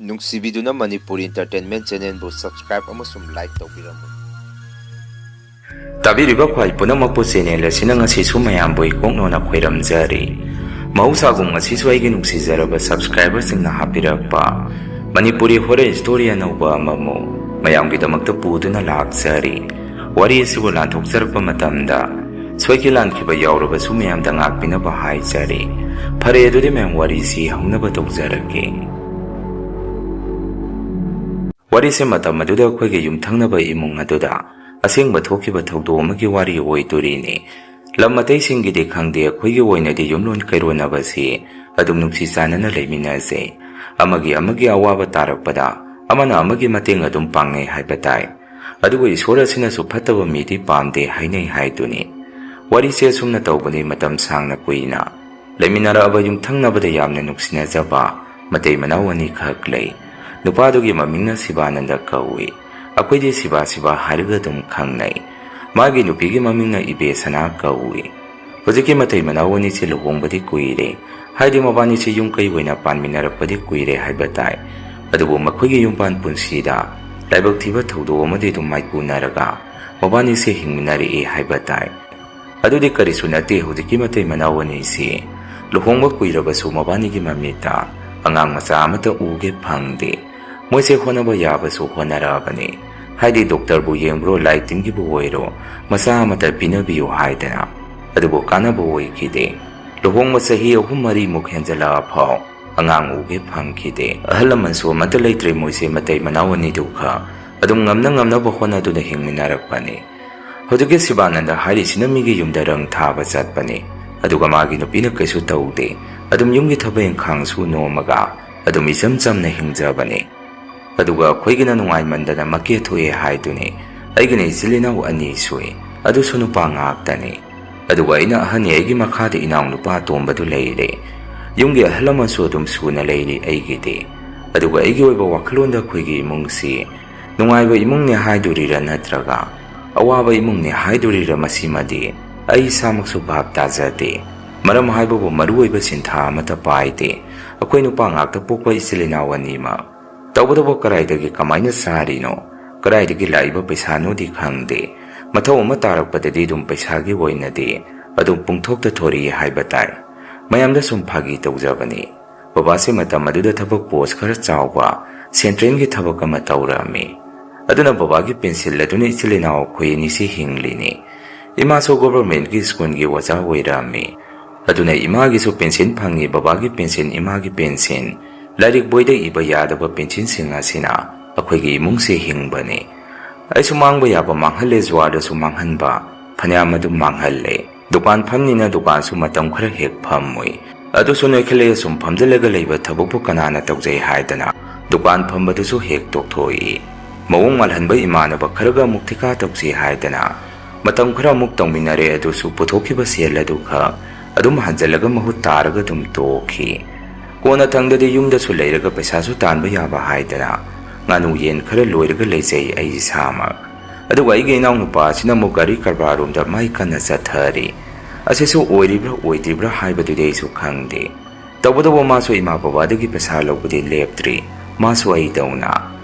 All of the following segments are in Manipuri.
ꯅꯨꯡꯁꯤꯕꯤꯗꯨꯅ ꯃꯅꯤꯄꯨꯔꯤ ꯏꯟꯇꯔꯇꯦꯟꯃꯦꯟ ꯆꯦꯅꯦꯜꯕꯨ ꯁꯕꯁꯀ꯭ꯔꯥꯏꯕ ꯑꯃꯁꯨꯡ ꯂꯥꯏꯛ ꯇꯧꯕꯤꯔꯝꯃꯨ꯫ ꯇꯥꯕꯤꯔꯤꯕ ꯈ꯭ꯋꯥꯏ ꯄꯨꯝꯅꯃꯛꯄꯨ ꯆꯦꯅꯦꯜ ꯑꯁꯤꯅ ꯉꯁꯤꯁꯨ ꯃꯌꯥꯝꯕꯨ ꯏꯀꯣꯛꯅꯣꯅ ꯈꯣꯏꯔꯝꯖꯔꯤ꯫ ꯃꯍꯧꯁꯥꯒꯨꯝ ꯉꯁꯤꯁꯨ ꯑꯩꯒꯤ ꯅꯨꯡꯁꯤꯖꯔꯕ ꯁꯕꯁꯀ꯭ꯔꯥꯏꯕꯔꯁꯤꯡꯅ ꯍꯥꯞꯄꯤꯔꯛꯄ ꯃꯅꯤꯄꯨꯔꯤ ꯍꯣꯔꯔ ꯁ꯭ꯇꯣꯔꯤ ꯑꯅꯧꯕ ꯑꯃꯃꯨꯛ ꯃꯌꯥꯝꯒꯤꯗꯃꯛꯇ ꯄꯨꯗꯨꯅ ꯂꯥꯛꯆꯔꯤ꯫ ꯋꯥꯔꯤ ꯑꯁꯤꯕꯨ ꯂꯥꯟꯊꯣꯛꯆꯔꯛꯄ ꯃꯇꯝꯗ ꯁꯣꯏꯈꯤ ꯂꯥꯟꯈꯤꯕ ꯌꯥꯎꯔꯕꯁꯨ ꯃꯌꯥꯝꯗ ꯉꯥꯛꯄꯤꯅꯕ ꯍꯥꯏꯖꯔꯤ꯫ ꯐꯔꯦ ꯑꯗꯨꯗꯤ ꯃꯌꯥꯝ ꯋꯥꯔꯤꯁꯤ ꯍꯧꯅꯕ ꯇꯧꯖꯔꯒꯦ꯫ ꯋꯥꯔꯤꯁꯦ ꯃꯇꯝ ꯑꯗꯨꯗ ꯑꯩꯈꯣꯏꯒꯤ ꯌꯨꯝꯊꯪꯅꯕ ꯏꯃꯨꯡ ꯑꯗꯨꯗ ꯑꯁꯦꯡꯕ ꯊꯣꯛꯈꯤꯕ ꯊꯧꯗꯣꯛ ꯑꯃꯒꯤ ꯋꯥꯔꯤ ꯑꯣꯏꯗꯣꯔꯤꯅꯤ꯫ ꯂꯝ ꯑꯇꯩꯁꯤꯡꯒꯤꯗꯤ ꯈꯪꯗꯦ, ꯑꯩꯈꯣꯏꯒꯤ ꯑꯣꯏꯅꯗꯤ ꯌꯨꯝꯂꯣꯟ ꯀꯩꯔꯣꯟꯅꯕꯁꯤ ꯑꯗꯨꯝ ꯅꯨꯡꯁꯤ ꯆꯥꯟꯅꯅ ꯂꯩꯃꯤꯟꯅꯖꯩ꯫ ꯑꯃꯒꯤ ꯑꯋꯥꯕ ꯇꯥꯔꯛꯄꯗ ꯑꯃꯅ ꯑꯃꯒꯤ ꯃꯇꯦꯡ ꯑꯗꯨم ꯄꯥꯡꯅꯩ ꯍꯥꯏꯕ ꯇꯥꯏ꯫ ꯑꯗꯨꯕꯨ ꯏꯁꯣꯔ ꯑꯁꯤꯅꯁꯨ ꯐꯠꯇꯕ ꯃꯤꯗꯤ ꯄꯥꯝꯗꯦ ꯍꯥꯏꯅꯩ ꯍꯥꯏꯗꯨꯅꯤ꯫ ꯋꯥꯔꯤꯁꯦ ꯑꯁꯨꯝꯅ ꯇꯧꯕꯅꯤ ꯃꯇꯝ ꯁꯥꯡꯅ ꯀꯨꯏꯅ ꯂꯩꯃꯤꯟꯅꯔꯛꯑꯕ ꯌꯨꯝꯊꯪꯅꯕꯗ ꯌꯥꯝꯅ ꯅꯨꯡꯁꯤꯅꯖꯕ ꯃꯇꯩ ꯃꯅꯥꯎ ꯑꯅꯤꯈꯛ ꯂꯩ꯫ ꯅꯨꯄꯥꯗꯨꯒꯤ ꯃꯃꯤꯡꯅ ꯁꯤꯕꯥꯅꯟꯗ ꯀꯧꯏ꯫ ꯑꯩꯈꯣꯏꯗꯤ ꯁꯤꯕꯥ ꯍꯥꯏꯔꯒ ꯑꯗꯨꯝ ꯈꯪꯅꯩ꯫ ꯃꯥꯒꯤ ꯅꯨꯄꯤꯒꯤ ꯃꯃꯤꯡꯅ ꯏꯕꯦꯁꯅꯥ ꯀꯧꯏ꯫ ꯍꯧꯖꯤꯛꯀꯤ ꯃꯇꯩ ꯃꯅꯥꯎ ꯑꯅꯤꯁꯤ ꯂꯨꯍꯣꯡꯕꯗꯤ ꯀꯨꯏꯔꯦ, ꯍꯥꯏꯗꯤ ꯃꯕꯥꯅꯤꯁꯤ ꯌꯨꯝ ꯀꯩ ꯑꯣꯏꯅ ꯄꯥꯟꯃꯤꯟꯅꯔꯛꯄꯗꯤ ꯀꯨꯏꯔꯦ ꯍꯥꯏꯕ ꯇꯥꯏ꯫ ꯑꯗꯨꯕꯨ ꯃꯈꯣꯏꯒꯤ ꯌꯨꯝꯄꯥꯟ ꯄꯨꯟꯁꯤꯗ ꯂꯥꯏꯕꯛ ꯊꯤꯕ ꯊꯧꯗꯣꯛ ꯑꯃꯗꯤ ꯑꯗꯨꯝ ꯃꯥꯏꯄꯨꯅꯔꯒ ꯃꯕꯥꯅꯤꯁꯦ ꯍꯤꯡꯃꯤꯟꯅꯔꯛꯏ ꯍꯥꯏꯕ ꯇꯥꯏ꯫ ꯑꯗꯨꯗꯤ ꯀꯔꯤꯁꯨ ꯅꯠꯇꯦ, ꯍꯧꯖꯤꯛꯀꯤ ꯃꯇꯩ ꯃꯅꯥꯎ ꯑꯅꯤꯁꯤ ꯂꯨꯍꯣꯡꯕ ꯀꯨꯏꯔꯕꯁꯨ ꯃꯕꯥꯅꯤꯒꯤ ꯃꯃꯤꯠꯇ ꯑꯉꯥꯡ ꯃꯆꯥ ꯑꯃꯠꯇ ꯎꯒꯦ ꯐꯪꯗꯦ꯫ ꯃꯣꯏꯁꯦ ꯍꯣꯠꯅꯕ ꯌꯥꯕꯁꯨ ꯍꯣꯠꯅꯔꯛꯑꯕꯅꯤ, ꯍꯥꯏꯗꯤ ꯗꯣꯛꯇꯔꯕꯨ ꯌꯦꯡꯕ꯭ꯔꯣ ꯂꯥꯏ ꯇꯤꯟꯒꯤꯕꯨ ꯑꯣꯏꯔꯣ ꯃꯆꯥ ꯑꯃꯠꯇ ꯄꯤꯅꯕꯤꯌꯨ ꯍꯥꯏꯗꯅ, ꯑꯗꯨꯕꯨ ꯀꯥꯟꯅꯕ ꯑꯣꯏꯈꯤꯗꯦ꯫ ꯂꯨꯍꯣꯡꯕ ꯆꯍꯤ 3-4 ꯍꯦꯟꯖꯜꯂꯛꯑ ꯐꯥꯎ ꯑꯉꯥꯡ ꯎꯒꯦ ꯐꯪꯈꯤꯗꯦ꯫ ꯑꯍꯜ ꯂꯃꯟꯁꯨ ꯑꯃꯠꯇ ꯂꯩꯇ꯭ꯔꯦ ꯃꯣꯏꯁꯦ ꯃꯇꯩ ꯃꯅꯥꯎ ꯑꯅꯤꯗꯨꯒ ꯑꯗꯨꯝ ꯉꯝꯅꯕ ꯍꯣꯠꯅꯗꯨꯅ ꯍꯤꯡꯃꯤꯟꯅꯔꯛꯄꯅꯤ꯫ ꯍꯧꯖꯤꯛꯀꯤ ꯁꯤꯕꯥꯅꯟꯗ ꯍꯥꯏꯔꯤꯁꯤꯅ ꯃꯤꯒꯤ ꯌꯨꯝꯗ ꯔꯪ ꯊꯥꯕ ꯆꯠꯄꯅꯤ, ꯑꯗꯨꯒ ꯃꯥꯒꯤ ꯅꯨꯄꯤꯅ ꯀꯩꯁꯨ ꯇꯧꯗꯦ, ꯑꯗꯨꯝ ꯌꯨꯝꯒꯤ ꯊꯕꯛ ꯏꯪꯈꯥꯡꯁꯨ ꯅꯣꯝꯃꯒ ꯑꯗꯨꯝ ꯏꯆꯝ ꯆꯝꯅ ꯍꯤꯡꯖꯕꯅꯤ꯫ ꯑꯗꯨꯒ ꯑꯩꯈꯣꯏꯒꯤꯅ ꯅꯨꯡꯉꯥꯏꯃꯟꯗꯅ ꯃꯀꯦ ꯊꯣꯛꯑꯦ ꯍꯥꯏꯗꯨꯅꯤ꯫ ꯑꯩꯒꯤꯅ ꯏꯆꯤꯜ ꯏꯅꯥꯎ 2 ꯁꯨꯏ, ꯑꯗꯨꯁꯨ ꯅꯨꯄꯥ ꯉꯥꯛꯇꯅꯤ꯫ ꯑꯗꯨꯒ ꯑꯩꯅ ꯑꯍꯟꯅꯤ, ꯑꯩꯒꯤ ꯃꯈꯥꯗ ꯏꯅꯥꯎ ꯅꯨꯄꯥ ꯑꯇꯣꯝꯕꯗꯨ ꯂꯩꯔꯦ꯫ ꯌꯨꯝꯒꯤ ꯑꯍꯜ ꯂꯃꯟꯁꯨ ꯑꯗꯨꯝ ꯁꯨꯅ ꯂꯩꯔꯤ ꯑꯩꯒꯤꯗꯤ꯫ ꯑꯗꯨꯒ ꯑꯩꯒꯤ ꯑꯣꯏꯕ ꯋꯥꯈꯜꯂꯣꯟꯗ ꯑꯩꯈꯣꯏꯒꯤ ꯏꯃꯨꯡꯁꯤ ꯅꯨꯡꯉꯥꯏꯕ ꯏꯃꯨꯡꯅꯤ ꯍꯥꯏꯗꯣꯔꯤꯔꯥ ꯅꯠꯇ꯭ꯔꯒ ꯑꯋꯥꯕ ꯏꯃꯨꯡꯅꯤ ꯍꯥꯏꯗꯣꯔꯤꯔꯥ ꯃꯁꯤꯃꯗꯤ ꯑꯩ ꯏꯁꯥꯃꯛꯁꯨ ꯚꯥꯞ ꯇꯥꯖꯗꯦ꯫ ꯃꯔꯝ ꯍꯥꯏꯕꯕꯨ ꯃꯔꯨꯑꯣꯏꯕ ꯁꯤꯟꯊꯥ ꯑꯃꯠꯇ ꯄꯥꯏꯗꯦ꯫ ꯑꯩꯈꯣই ꯅꯨꯄꯥ ꯉꯥꯛꯇ ꯄꯣꯛꯄ ꯏꯆꯤꯜ ꯏꯅꯥꯎ 2ꯃꯛ꯫ ꯇꯧꯕꯇꯕꯨ ꯀꯗꯥꯏꯗꯒꯤ ꯀꯃꯥꯏꯅ ꯆꯥꯔꯤꯅꯣ, ꯀꯗꯥꯏꯗꯒꯤ ꯂꯥꯛꯏꯕ ꯄꯩꯁꯥꯅꯣꯗꯤ ꯈꯪꯗꯦ꯫ ꯃꯊꯧ ꯑꯃ ꯇꯥꯔꯛꯄꯗꯗꯤ ꯑꯗꯨꯝ ꯄꯩꯁꯥꯒꯤ ꯑꯣꯏꯅꯗꯤ ꯑꯗꯨꯝ ꯄꯨꯡꯊꯣꯛꯇ ꯊꯣꯔꯛꯏ ꯍꯥꯏꯕ ꯇꯥꯏ꯫ ꯃꯌꯥꯝꯗ ꯁꯨꯝ ꯐꯥꯒꯤ ꯇꯧꯖꯕꯅꯤ꯫ ꯕꯕꯥꯁꯦ ꯃꯇꯝ ꯑꯗꯨꯗ ꯊꯕꯛ ꯄꯣꯁ ꯈꯔ ꯆꯥꯎꯕ ꯁꯦꯟꯇ꯭ꯔꯦꯜꯒꯤ ꯊꯕꯛ ꯑꯃ ꯇꯧꯔꯝꯃꯤ꯫ ꯑꯗꯨꯅ ꯕꯕꯥꯒꯤ ꯄꯦꯟꯁꯤꯜ ꯑꯗꯨꯅ ꯏꯆꯤꯜ ꯏꯅꯥꯎ ꯑꯩꯈꯣꯏ ꯑꯅꯤꯁꯤ ꯍꯤꯡꯂꯤꯅꯤ꯫ ꯏꯃꯥꯁꯨ ꯒꯣꯚꯔꯟꯃꯦꯟꯠꯀꯤ ꯁ꯭ꯀꯨꯜꯒꯤ ꯑꯣꯖꯥ ꯑꯣꯏꯔꯝꯃꯤ꯫ ꯑꯗꯨꯅ ꯏꯃꯥꯒꯤꯁꯨ ꯄꯦꯟꯁꯤꯟ ꯐꯪꯉꯤ, ꯕꯕꯥꯒꯤ ꯄꯦꯟꯁꯤꯟ, ꯏꯃꯥꯒꯤ ꯄꯦꯟꯁꯤꯟ, ꯂꯥꯏꯔꯤꯛ ꯕꯣꯏꯗ ꯏꯕ ꯌꯥꯗꯕ ꯄꯦꯟꯁꯤꯟꯁꯤꯡ ꯑꯁꯤꯅ ꯑꯩꯈꯣꯏꯒꯤ ꯏꯃꯨꯡꯁꯤ ꯍꯤꯡꯕꯅꯤ꯫ ꯑꯩꯁꯨ ꯃꯥꯡꯕ ꯌꯥꯕ ꯃꯥꯡꯍꯜꯂꯦ, ꯖꯨꯋꯥꯔꯗꯁꯨ ꯃꯥꯡꯍꯟꯕ ꯐꯅꯌꯥꯝ ꯑꯗꯨꯝ ꯃꯥꯡꯍꯜꯂꯦ꯫ ꯗꯨꯀꯥꯟ ꯐꯝꯅꯤꯅ ꯗꯨꯀꯥꯟꯁꯨ ꯃꯇꯝ ꯈꯔ ꯍꯦꯛ ꯐꯝꯃꯨꯏ꯫ ꯑꯗꯨꯁꯨ ꯅꯣꯏꯈꯠꯂꯛꯑꯦ, ꯁꯨꯝ ꯐꯝꯖꯤꯜꯂꯒ ꯂꯩꯕ ꯊꯕꯛꯄꯨ ꯀꯅꯥꯅ ꯇꯧꯖꯩ ꯍꯥꯏꯗꯅ ꯗꯨꯀꯥꯟ ꯐꯝꯕꯗꯨꯁꯨ ꯍꯦꯛ ꯇꯣꯛꯊꯣꯛꯏ꯫ ꯃꯑꯣꯡ ꯃꯥꯜꯍꯟꯕ ꯏꯃꯥꯟꯅꯕ ꯈꯔꯒ ꯑꯃꯨꯛ ꯊꯤꯀꯥ ꯇꯧꯁꯤ ꯍꯥꯏꯗꯅ ꯃꯇꯝ ꯈꯔ ꯑꯃꯨꯛ ꯇꯧꯃꯤꯟꯅꯔꯦ꯫ ꯑꯗꯨꯁꯨ ꯄꯨꯊꯣꯛꯈꯤꯕ ꯁꯦꯜ ꯑꯗꯨꯒ ꯑꯗꯨꯝ ꯍꯟꯖꯤꯜꯂꯒ ꯃꯍꯨꯠ ꯇꯥꯔꯒ ꯑꯗꯨꯝ ꯇꯣꯛꯈꯤ꯫ ꯀꯣꯟꯅ ꯊꯪꯗꯗꯤ ꯌꯨꯝꯗꯁꯨ ꯂꯩꯔꯒ ꯄꯩꯁꯥꯁꯨ ꯇꯥꯟꯕ ꯌꯥꯕ ꯍꯥꯏꯗꯅ ꯉꯥꯅꯨ ꯌꯦꯟ ꯈꯔ ꯂꯣꯏꯔꯒ ꯂꯩꯖꯩ ꯑꯩ ꯏꯁꯥꯃꯛ꯫ ꯑꯗꯨꯒ ꯑꯩꯒꯤ ꯏꯅꯥꯎꯅꯨꯄꯥ ꯑꯁꯤꯅ ꯑꯃꯨꯛ ꯒꯥꯔꯤ ꯀꯔꯕꯥꯔꯔꯣꯝꯗ ꯃꯥꯏ ꯀꯟꯅ ꯆꯠꯊꯔꯤ꯫ ꯑꯁꯤꯁꯨ ꯑꯣꯏꯔꯤꯕ꯭ꯔꯥ ꯑꯣꯏꯗ꯭ꯔꯤꯕ꯭ꯔꯥ ꯍꯥꯏꯕꯗꯨꯗꯤ ꯑꯩꯁꯨ ꯈꯪꯗꯦ꯫ ꯇꯧꯕꯇꯕꯨ ꯃꯥꯁꯨ ꯏꯃꯥ ꯕꯕꯥꯗꯒꯤ ꯄꯩꯁꯥ ꯂꯧꯕꯗꯤ ꯂꯦꯞꯇ꯭ꯔꯤ, ꯃꯥꯁꯨ ꯑꯩꯗꯧꯅ꯫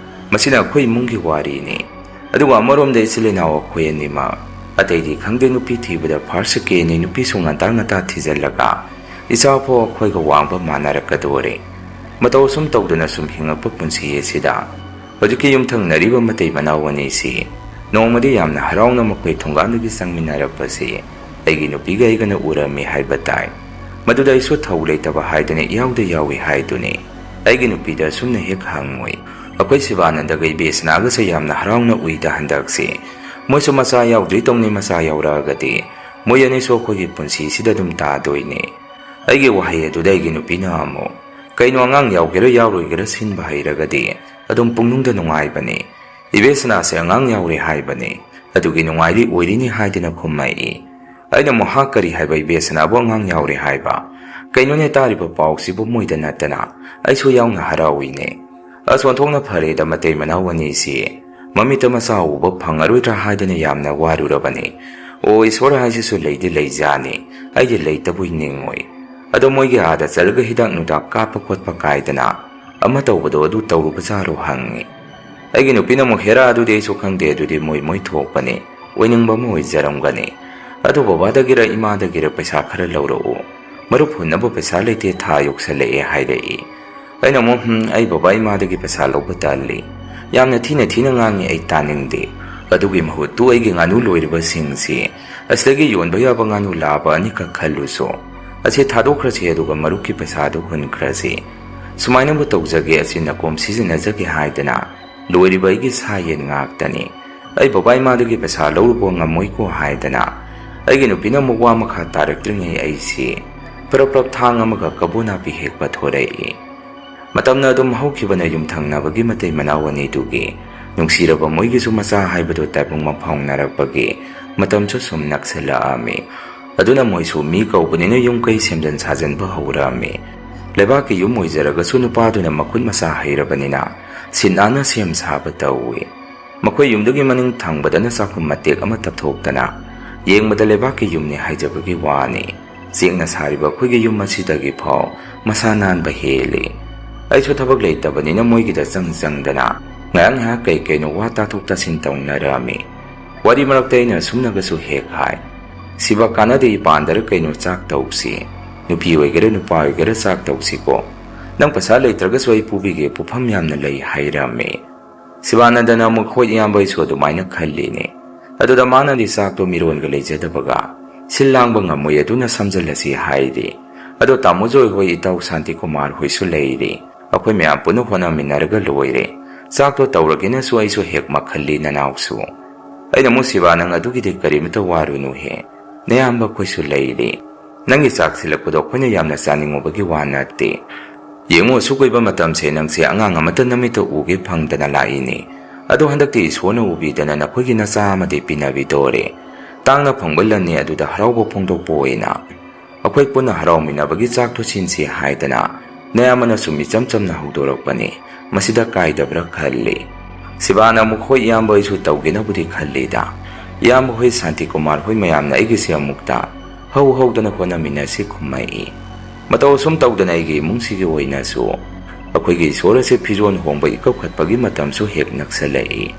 ꯃꯁꯤꯅ ꯑꯩꯈꯣꯏ ꯏꯃꯨꯡꯒꯤ ꯋꯥꯔꯤꯅꯤ꯫ ꯑꯗꯨꯒ ꯑꯃꯔꯣꯝꯗ ꯏꯆꯤꯜ ꯏꯅꯥꯎ ꯑꯩꯈꯣꯏ ꯑꯅꯤꯃꯛ ꯑꯇꯩꯗꯤ ꯈꯪꯗꯦ, ꯅꯨꯄꯤ ꯊꯤꯕꯗ ꯐꯥꯔꯁ ꯁꯦꯀꯦꯟꯅꯤ, ꯅꯨꯄꯤꯁꯨ ꯉꯟꯇꯥ ꯊꯤꯖꯤꯜꯂꯒ ꯏꯆꯥꯐꯥꯎ ꯑꯩꯈꯣꯏꯒ ꯋꯥꯡꯕ ꯃꯥꯟꯅꯔꯛꯀꯗꯣꯔꯦ꯫ ꯃꯇꯧ ꯁꯨꯝ ꯇꯧꯗꯨꯅ ꯁꯨꯝ ꯍꯤꯡꯉꯛꯄ ꯄꯨꯟꯁꯤ ꯑꯁꯤꯗ ꯍꯧꯖꯤꯛꯀꯤ ꯌꯨꯝꯊꯪꯅꯔꯤꯕ ꯃꯇꯩ ꯃꯅꯥꯎ ꯑꯅꯤꯁꯤ ꯅꯣꯡꯃꯗꯤ ꯌꯥꯝꯅ ꯍꯔꯥꯎꯅ ꯃꯈꯣꯏ ꯊꯣꯡꯒꯥꯟꯗꯒꯤ ꯆꯪꯃꯤꯟꯅꯔꯛꯄꯁꯤ ꯑꯩꯒꯤ ꯅꯨꯄꯤꯒ ꯑꯩꯒꯅ ꯎꯔꯝꯃꯤ ꯍꯥꯏꯕ ꯇꯥꯏ꯫ ꯃꯗꯨꯗ ꯑꯩꯁꯨ ꯊꯧ ꯂꯩꯇꯕ ꯍꯥꯏꯗꯅ ꯏꯌꯥꯎꯗ ꯌꯥꯎꯏ ꯍꯥꯏꯗꯨꯅꯤ꯫ ꯑꯩꯒꯤ ꯅꯨꯄꯤꯗ ꯑꯁꯨꯝꯅ ꯍꯦꯛ ꯍꯪꯉꯨꯏ꯫ ꯑꯩꯈꯣꯏ ꯁꯤꯕꯥꯅꯟꯗꯒ ꯏꯕꯦꯁꯅꯥꯒꯁꯦ ꯌꯥꯝꯅ ꯍꯔꯥꯎꯅ ꯎꯏꯗ ꯍꯟꯗꯛꯁꯤ꯫ ꯃꯣꯏꯁꯨ ꯃꯆꯥ ꯌꯥꯎꯗ꯭ꯔꯤ ꯇꯧꯅꯤ, ꯃꯆꯥ ꯌꯥꯎꯔꯛꯑꯒꯗꯤ ꯃꯣꯏ ꯑꯅꯤꯁꯨ ꯑꯩꯈꯣꯏꯒꯤ ꯄꯨꯟꯁꯤꯁꯤꯗ ꯑꯗꯨꯝ ꯇꯥꯗꯣꯏꯅꯤ꯫ ꯑꯩꯒꯤ ꯋꯥꯍꯩ ꯑꯗꯨꯗ ꯑꯩꯒꯤ ꯅꯨꯄꯤꯅ ꯑꯃꯨꯛ ꯀꯩꯅꯣ ꯑꯉꯥꯡ ꯌꯥꯎꯒꯦꯔꯥ ꯌꯥꯎꯔꯣꯏꯒꯦꯔꯥ ꯁꯤꯟꯕ ꯍꯩꯔꯒꯗꯤ ꯑꯗꯨꯝ ꯄꯨꯡꯅꯨꯡꯗ ꯅꯨꯡꯉꯥꯏꯕꯅꯤ꯫ ꯏꯕꯦꯁꯅꯥꯁꯦ ꯑꯉꯥꯡ ꯌꯥꯎꯔꯦ ꯍꯥꯏꯕꯅꯤ, ꯑꯗꯨꯒꯤ ꯅꯨꯡꯉꯥꯏꯔꯤ ꯑꯣꯏꯔꯤꯅꯤ ꯍꯥꯏꯗꯅ ꯈꯨꯝꯃꯛꯏ꯫ ꯑꯩꯅ ꯃꯍꯥꯛ ꯀꯔꯤ ꯍꯥꯏꯕ, ꯏꯕꯦꯁꯅꯥꯕꯨ ꯑꯉꯥꯡ ꯌꯥꯎꯔꯦ ꯍꯥꯏꯕ? ꯀꯩꯅꯣꯅꯦ ꯇꯥꯔꯤꯕ ꯄꯥꯎꯁꯤꯕꯨ ꯃꯣꯏꯗ ꯅꯠꯇꯅ ꯑꯩꯁꯨ ꯌꯥꯎꯅ ꯍꯔꯥꯎꯏꯅꯦ꯫ ꯑꯁꯣꯟꯊꯣꯛꯅ ꯐꯔꯦꯗ ꯃꯇꯩ ꯃꯅꯥꯎ ꯑꯅꯤꯁꯤ ꯃꯃꯤꯠꯇ ꯃꯆꯥ ꯎꯕ ꯐꯪꯉꯔꯣꯏꯗ꯭ꯔꯥ ꯍꯥꯏꯗꯅ ꯌꯥꯝꯅ ꯋꯥꯔꯨꯔꯕꯅꯤ꯫ ꯑꯣ, ꯏꯁꯣꯔ ꯍꯥꯏꯁꯤꯁꯨ ꯂꯩꯗꯤ ꯂꯩꯖꯥꯅꯤ, ꯑꯩꯗꯤ ꯂꯩꯇꯕꯨ ꯅꯤꯡꯉꯣꯏ꯫ ꯑꯗꯣ ꯃꯣꯏꯒꯤ ꯑꯥꯗ ꯆꯠꯂꯒ ꯍꯤꯗꯥꯛ ꯅꯨꯡꯗꯥꯛ ꯀꯥꯞꯄ ꯈꯣꯠꯄ ꯀꯥꯏꯗꯅ ama tawbado adu tawruba jaro hangi aigi nupina mo hera adudi aisu khangde adudi moi thokpani oiningba mo oijaramgani adu babadagira imadagira paisa khara laurau marup hunnaba paisa leite tha yoksalae hairei aina mo ai baba imadagi paisa lawba talli yamna thina ngangi ai taningde adugi mahutu aigi nganu loiriba singsi asdagi yonba yaba nganu laba ani ka khalluso ase thadokhrasi aduga marukki paisa adu hunkrasi sumaina bu tawjage ase nakom sizinajage haidana loiriba aigi sayen ngaktani ai baba imadagi paisa lawrubo ngamoi ko haidana aigi nupina mugwa makha taraktringai aisi prap thang amaga kabuna pi hekpa thorei matamna dum haukibana yumthangnabagi matei manawani dugi nungsiraba moigi su masa haibado taibung maphaungnarakpagi matamchu sum naksala ami aduna moisu mi kaubunina yumkai semjan sajanba haurami lebaki yum moijaraga su nupaduna makun masa hairabanina sinana sem saba tawi makoi yumdagi maning thangbadana sakum matek ama tapthoktana yengmada lebaki yumni haijabagi wani Singna sariba kuigi yum masidagi phau masanan ba hele ai chu thabak leitabani na moigi da jangdana ngang ha kai no wata thukta sin tawnarami wari maraktai na sumnaga su hek hai siba kana de pandar kai no chak tausi nupi oigere nupa oigere chak tausi ko nang pasa leitraga soi pubige pupham yamna lei hairami sibanandana mu khoi yambai so du maina khallini aduda mana di sak to miron ga leijadabaga Silang bangamoy aduna samjalasi haidi. Ado tamujoi hoi itaw Santi Kumar hoi su leiri. Ako'y may ampuno ko na minaraga loire. Sakto tawragin na su ay su hek makhali na nausu. Ay namusiba nang adugidig karimito warunuhe. Nayamba ko'y su leiri. Nang isak sila ko daw ko niyam na saning mo bagiwan nati. Yengo sukoy ba matamse nang siya ang angamatan na mito ugi pang danalaini. Ado handak ti iswo na ubida na nako'y ginasama di pinabidore. Tangna phangbalan ni aduda haraubo phongdokpoina akhoi puna harauminabagi chakto sinsi haidana nayamana sumi chamchamna haudorakpani masida kaidabra khalli sibana mukhoi yamba isu tawgina budi khallida yamba hoi Santi Kumar hoi mayamna igisi amukta hau-haudana kona minasi khumai mataw sum tawdana igi mungsigi oina su akhoigi sorase phizon hongba ikapkhatpagi matam su hek naksalai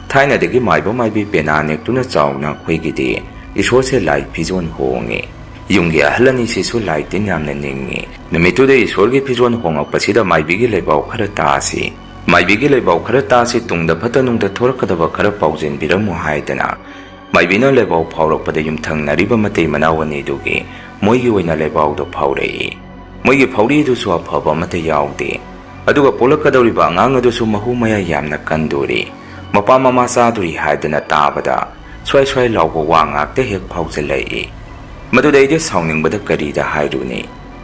Thaina degi maiba maibi penanek tuna chawna khoigidi isose lai phizon honge yungge ahlani se su lai tin yamna ningi numitu de isorge phizon honga pasida maibi gi lebaw khara taasi maibi gi lebaw khara taasi tungda phatanungda thorakadaba khara paujin biramu haidana maibi na lebaw phawrakpada yumthang nariba matei manawani dugi moigi oina lebaw do phawrei moigi phawri du su aphaba mate yawde aduga polakadawriba angang adu su mahumaya yamna kanduri Mapa mama saduri haidana tabada swai laubo wangak te hek phaujalai madudai de sauningbada karida hairuni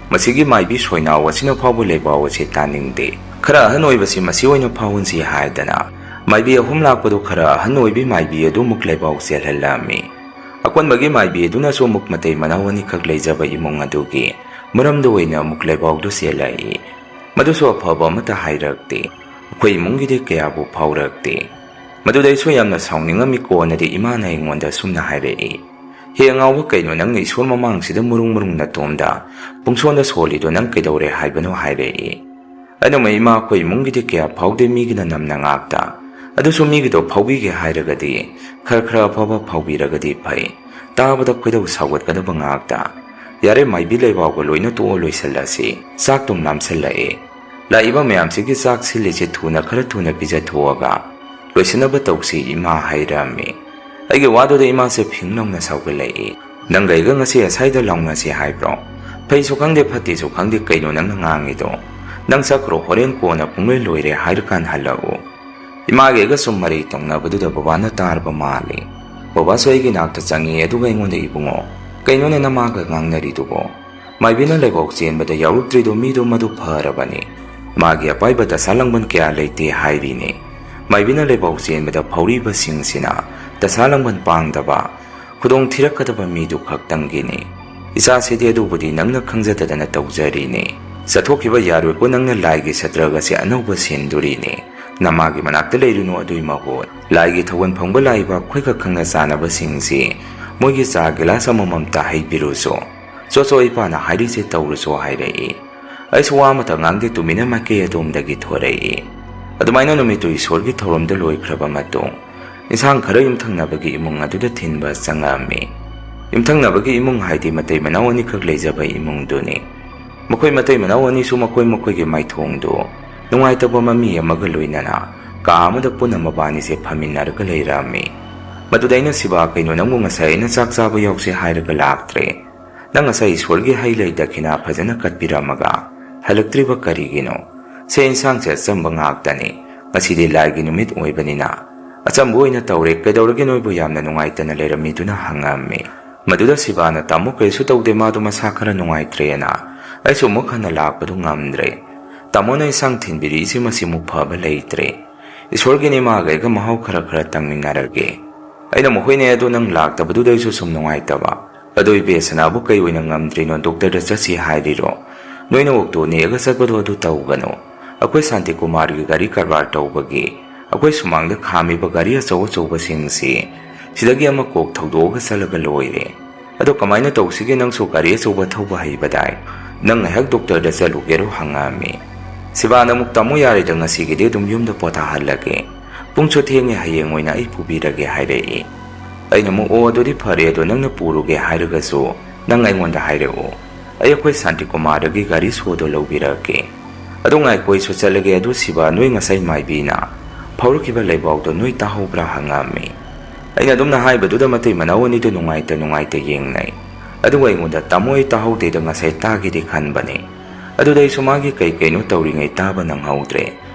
masigi maibi soina wasina phawbu leba wase taningde khara hanoibasi masi oina phawunsi haidana maibi ahum lakpadu khara hanoibi maibi adu muk leba wase halami akon magi maibi aduna so muk matei manawani khak leijaba imong adugi maramdo oina muk leba du selai maduso phaba mata hairakte khoi mungi de kyabu phawrakte Madudai so yamna sauningami ko na di imana ingonda sumna hairei. Hiya ngawa kaino nang isur mamang sida murung na tumda, pungso na solido nang kaidaure haibano hairei. Ano may ima ko'y munggidi kaya paude migi na namna ngakta. Ado so migi do paubigi hairagadi, kara paba paubiragadi pay. Tabada ko'y daw sawat ka na ba ngakta. Yare may bilay wawaloy na tuoloy sa lasi, saktong namsalai. La iba mayam sige sak sili si tuna kara tuna pizza tuwaga. Loisinaba tawsi ima hairami. Aigi wado da ima se pinglong na sawgalai. Nanggaiga nga siya sayda long na siya haibro. Pay sukang de pati sukang de kaino nang nangangito. Nang sakro horen ko na pungay loire hairkan halau. Imagaiga sumari itong na bado da baba na tarba mali. Baba so aigi nakta changi edu ga ingon da ibungo. Kaino na namaga ngang narito ko. May binalagok siyan bada yawag trido mido madu parabani. Magi apay bada salangban kaya laite hairini. May binalibog siyan bada pauriba singsina, tasalangban pangdaba, kudong tirakadaba midu kaktanggini. Isa si diadubudi nang nakangzadada na tawjarini. Sa tokiba yarwe ko nang nalaigi sa draga si anoba sindurini. Namagi manakta layruno adoy mahot. Laigi tawan pangbalay ba ko'y kakang nasana ba singsi. Mo'y gisa gila sa mamamta hay piruso. So ipa na hari si tawruso hay rai. ꯑꯩꯁꯨ ꯋꯥ ꯑꯃꯇ ꯉꯥꯡꯗꯦ ꯇꯨꯃꯤꯟꯅ ꯃꯥꯏꯀꯩ ꯑꯗꯣꯝꯗꯒꯤ ꯊꯣꯔꯛꯏ꯫ ꯑꯗꯨꯃꯥꯏꯅ ꯅꯨꯃꯤꯠꯇꯨ ꯏꯁꯣꯔꯒꯤ ꯊꯧꯔꯝꯗ ꯂꯣꯏꯈ꯭ꯔꯕ ꯃꯇꯨꯡ ꯏꯟꯁꯥꯡ ꯈꯔ ꯌꯨꯝꯊꯪꯅꯕꯒꯤ ꯏꯃꯨꯡ ꯑꯗꯨꯗ ꯊꯤꯟꯕ ꯆꯪꯉꯛꯑꯝꯃꯤ꯫ ꯌꯨꯝꯊꯪꯅꯕꯒꯤ ꯏꯃꯨꯡ ꯍꯥꯏꯗꯤ ꯃꯇꯩ ꯃꯅꯥꯎ ꯑꯅꯤꯈꯛ ꯂꯩꯖꯕ ꯏꯃꯨꯡꯗꯨꯅꯤ꯫ ꯃꯈꯣꯏ ꯃꯇꯩ ꯃꯅꯥꯎ ꯑꯅꯤꯁꯨ ꯃꯈꯣꯏꯒꯤ ꯃꯥꯏꯊꯣꯡꯗꯨ ꯅꯨꯡꯉꯥꯏꯇꯕ ꯃꯃꯤ ꯑꯃꯒ ꯂꯣꯏꯅꯅ ꯀꯥ ꯑꯃꯗ ꯄꯨꯟꯅ ꯃꯕꯥꯅꯤꯁꯦ ꯐꯝꯃꯤꯟꯅꯔꯒ ꯂꯩꯔꯝꯃꯤ꯫ ꯃꯗꯨꯗ ꯑꯩꯅ ꯁꯤꯕꯥ ꯀꯩꯅꯣ ꯅꯪꯕꯨ ꯉꯁꯥꯏ ꯑꯩꯅ ꯆꯥꯛ ꯆꯥꯕ ꯌꯥꯎꯁꯦ ꯍꯥꯏꯔꯒ ꯂꯥꯛꯇ꯭ꯔꯦ? ꯅꯪ ꯉꯁꯥꯏ ꯏꯁꯣꯔꯒꯤ ꯍꯩ ꯂꯩ ꯗꯈꯤꯅꯥ ꯐꯖꯅ ꯀꯠꯄꯤꯔꯝꯃꯒ ꯍꯜꯂꯛꯇ꯭ꯔꯤꯕ ꯀꯔꯤꯒꯤꯅꯣ? ꯁꯦ ꯏꯟꯁꯥꯡꯁꯦ ꯑꯆꯝꯕ ꯉꯥꯛꯇꯅꯤ, ꯉꯁꯤꯗꯤ ꯂꯥꯏꯒꯤ ꯅꯨꯃꯤꯠ ꯑꯣꯏꯕꯅꯤꯅ ꯑꯆꯝꯕ ꯑꯣꯏꯅ ꯇꯧꯔꯦ, ꯀꯩꯗꯧꯔꯒꯦ ꯅꯣꯏꯕꯨ ꯌꯥꯝꯅ ꯅꯨꯡꯉꯥꯏꯇꯅ ꯂꯩꯔꯝꯃꯤꯗꯨꯅ ꯍꯪꯉꯝꯃꯤ꯫ ꯃꯗꯨꯗ ꯁꯤꯕꯥꯅ ꯇꯥꯃꯣ ꯀꯔꯤꯁꯨ ꯇꯧꯗꯦ, ꯃꯥꯗꯣ ꯃꯁꯥ ꯈꯔ ꯅꯨꯡꯉꯥꯏꯇ꯭ꯔꯦꯅ ꯑꯩꯁꯨ ꯑꯃꯨꯛ ꯍꯟꯅ ꯂꯥꯛꯄꯗꯨ ꯉꯝꯗ꯭ꯔꯦ꯫ ꯇꯥꯃꯣꯅ ꯏꯟꯁꯥꯡ ꯊꯤꯟꯕꯤꯔꯛꯏꯁꯤ ꯃꯁꯤꯃꯨꯛ ꯐꯕ ꯂꯩꯇ꯭ꯔꯦ, ꯏꯁꯣꯔꯒꯤꯅꯤ ꯃꯥꯒ ꯑꯩꯒ ꯃꯍꯥꯎ ꯈꯔ ꯇꯪꯃꯤꯟꯅꯔꯒꯦ꯫ ꯑꯩꯅ ꯃꯈꯣꯏꯅꯦ ꯑꯗꯣ ꯅꯪ ꯂꯥꯛꯇꯕꯗꯨꯗ ꯑꯩꯁꯨ ꯁꯨꯝ ꯅꯨꯡꯉꯥꯏꯇꯕ꯫ ꯑꯗꯣ ꯏꯕꯦꯁꯅꯥꯕꯨ ꯀꯩ ꯑꯣꯏꯅ ꯉꯝꯗ꯭ꯔꯤꯅꯣ? ꯗꯣꯛꯇꯔꯗ ꯆꯠꯁꯤ ꯍꯥꯏꯔꯤꯔꯣ? ꯅꯣꯏꯅ ꯑꯣꯛꯇꯣ ꯅꯦꯛꯑꯒ ꯆꯠꯄꯗꯣ ꯑꯗꯨ ꯇꯧꯒꯅꯨ꯫ ꯑꯩꯈꯣꯏ ꯁꯥꯟꯇꯤꯀꯨꯃꯥꯔꯒꯤ ꯒꯥꯔꯤ ꯀꯔꯕꯥꯔ ꯇꯧꯕꯒꯤ ꯑꯩꯈꯣꯏ ꯁꯨꯃꯥꯡꯗ ꯈꯥꯝꯃꯤꯕ ꯒꯥꯔꯤ ꯑꯆꯧꯕꯁꯤꯡꯁꯤ ꯁꯤꯗꯒꯤ ꯑꯃ ꯀꯣꯛ ꯊꯧꯗꯣꯛꯑꯒ ꯆꯠꯂꯒ ꯂꯣꯏꯔꯦ꯫ ꯑꯗꯣ ꯀꯃꯥꯏꯅ ꯇꯧꯁꯤꯒꯦ? ꯅꯪꯁꯨ ꯒꯥꯔꯤ ꯑꯆꯧꯕ ꯊꯧꯕ ꯍꯩꯕꯗꯥꯏ, ꯅꯪ ꯉꯥꯏꯍꯥꯛ ꯗꯣꯛꯇꯔꯗ ꯆꯠꯂꯨꯒꯦꯔꯣ ꯍꯪꯉꯝꯃꯤ꯫ ꯁꯤꯕꯥꯅ ꯑꯃꯨꯛ ꯇꯥꯃꯣ ꯌꯥꯔꯦꯗ ꯉꯁꯤꯒꯤꯗꯤ ꯑꯗꯨꯝ ꯌꯨꯝꯗ ꯄꯣꯊꯥꯍꯜꯂꯒꯦ, ꯄꯨꯡꯁꯨ ꯊꯦꯡꯉꯦ, ꯍꯌꯦꯡ ꯑꯣꯏꯅ ꯑꯩ ꯄꯨꯕꯤꯔꯒꯦ ꯍꯥꯏꯔꯛꯏ꯫ ꯑꯩꯅ ꯑꯃꯨꯛ ꯑꯣ ꯑꯗꯨꯗꯤ ꯐꯔꯦ, ꯑꯗꯣ ꯅꯪꯅ ꯄꯨꯔꯨꯒꯦ ꯍꯥꯏꯔꯒꯁꯨ ꯅꯪ ꯑꯩꯉꯣꯟꯗ ꯍꯥꯏꯔꯛꯑꯣ, ꯑꯩꯈꯣꯏ ꯁꯥꯟꯇꯤꯀꯨꯃꯥꯔꯗꯒꯤ ꯒꯥꯔꯤ ꯁꯣꯗꯣ ꯂꯧꯕꯤꯔꯛꯀꯦ꯫ ꯑꯗꯣ ꯉꯥꯏꯈꯣ ꯑꯩꯁꯨ ꯆꯠꯂꯒꯦ꯫ ꯑꯗꯨ ꯁꯤꯕꯥ ꯅꯣꯏ ꯉꯁꯥꯏ ꯃꯥꯏꯕꯤꯅ ꯐꯥꯎꯔꯛꯈꯤꯕ ꯂꯩꯕꯥꯎꯗꯣ ꯅꯣꯏ ꯇꯥꯍꯧꯕ꯭ꯔꯥ ꯍꯪꯉꯝꯃꯤ꯫ ꯑꯩꯅ ꯑꯗꯨꯝꯅ ꯍꯥꯏꯕꯗꯨꯗ ꯃꯇꯩ ꯃꯅꯥꯎ ꯑꯅꯤꯗꯨ ꯅꯨꯡꯉꯥꯏꯇ ꯌꯦꯡꯅꯩ꯫ ꯑꯗꯨꯒ ꯑꯩꯉꯣꯟꯗ ꯇꯥꯃꯣ ꯑꯩ ꯇꯥꯍꯧꯗꯦꯗ ꯉꯁꯥꯏ ꯇꯥꯒꯦꯗꯤ ꯈꯟꯕꯅꯦ, ꯑꯗꯨꯗ ꯑꯩꯁꯨ ꯃꯥꯒꯤ ꯀꯩꯅꯣ ꯇꯧꯔꯤꯉꯩ ꯇꯥꯕ ꯅꯪꯍꯧꯗ꯭ꯔꯦ꯫